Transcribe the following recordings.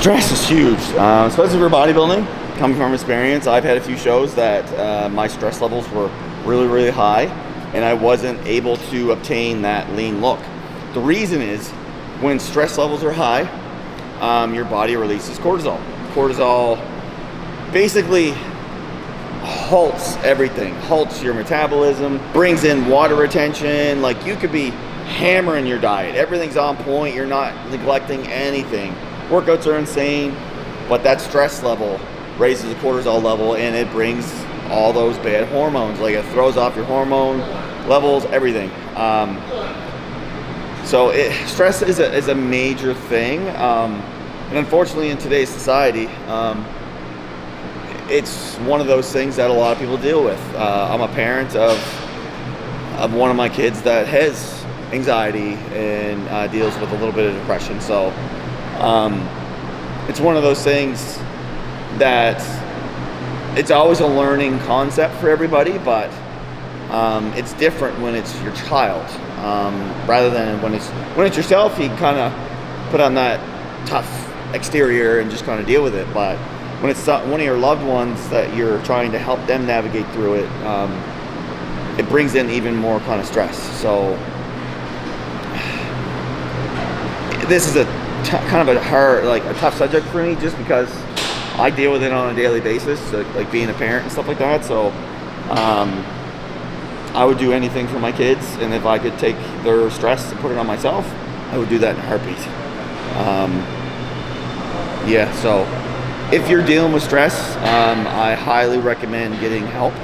Stress is huge, especially for bodybuilding. Coming from experience, I've had a few shows that my stress levels were really, really high, and I wasn't able to obtain that lean look. The reason is when stress levels are high, your body releases cortisol. Cortisol basically halts everything, halts your metabolism, brings in water retention. Like, you could be hammering your diet, everything's on point, you're not neglecting anything. Workouts are insane, but that stress level raises the cortisol level, and it brings all those bad hormones. Like, it throws off your hormone levels, everything. So stress is a major thing, and unfortunately in today's society, it's one of those things that a lot of people deal with. I'm a parent of one of my kids that has anxiety and deals with a little bit of depression. So it's one of those things that it's always a learning concept for everybody, but it's different when it's your child, rather than when it's yourself. You kind of put on that tough exterior and just kind of deal with it. But when it's one of your loved ones that you're trying to help them navigate through it, it brings in even more kind of stress. So this is kind of a hard, like a tough subject for me, just because I deal with it on a daily basis, like being a parent and stuff like that. So I would do anything for my kids, and if I could take their stress and put it on myself, I would do that in a heartbeat. Yeah, so if you're dealing with stress, I highly recommend getting help.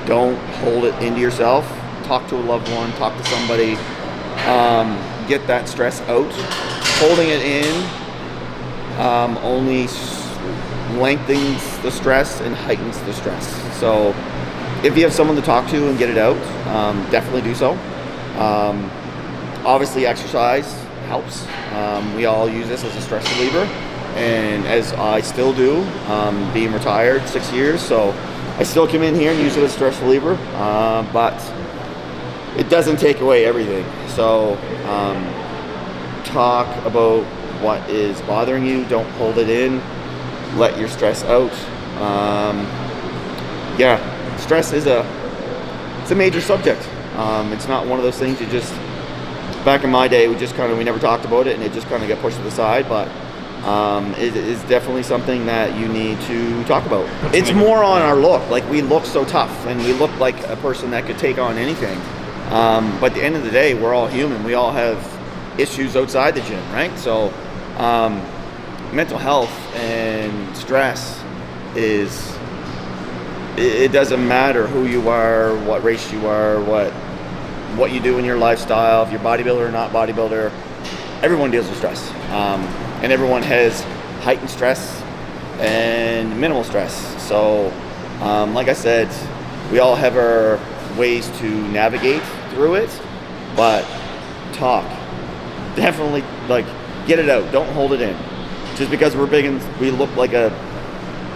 Don't hold it into yourself. Talk to a loved one, talk to somebody, get that stress out. Holding it in only lengthens the stress and heightens the stress. So if you have someone to talk to and get it out, definitely do so. Obviously exercise helps. We all use this as a stress reliever, and as I still do, being retired 6 years, so I still come in here and use it as a stress reliever, but it doesn't take away everything. So talk about what is bothering you, don't hold it in, let your stress out. Yeah, stress is it's a major subject. It's not one of those things you just, back in my day, we never talked about it, and it just kind of got pushed to the side, but it is definitely something that you need to talk about. It's more on our look. Like, we look so tough, and we look like a person that could take on anything. But at the end of the day, we're all human. We all have issues outside the gym, right? So mental health and stress it doesn't matter who you are, what race you are, what you do in your lifestyle, if you're bodybuilder or not bodybuilder. Everyone deals with stress, and everyone has heightened stress and minimal stress. So like I said, we all have our ways to navigate through it, but talk. Definitely, like, get it out. Don't hold it in. Just because we're big and we look like a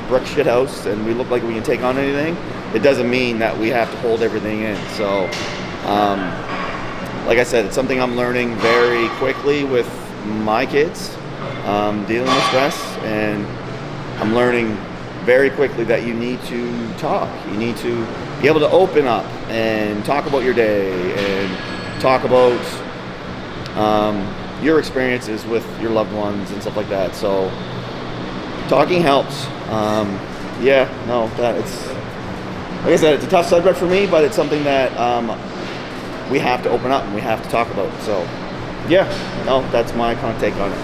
brick shit house and we look like we can take on anything, it doesn't mean that we have to hold everything in. So like I said, it's something I'm learning very quickly with my kids, dealing with stress, and I'm learning very quickly that you need to talk. You need to be able to open up and talk about your day and talk about your experiences with your loved ones and stuff like that. So talking helps. Yeah, no, it's, like I said, it's a tough subject for me, but it's something that we have to open up and we have to talk about. So yeah, no, that's my kind of take on it.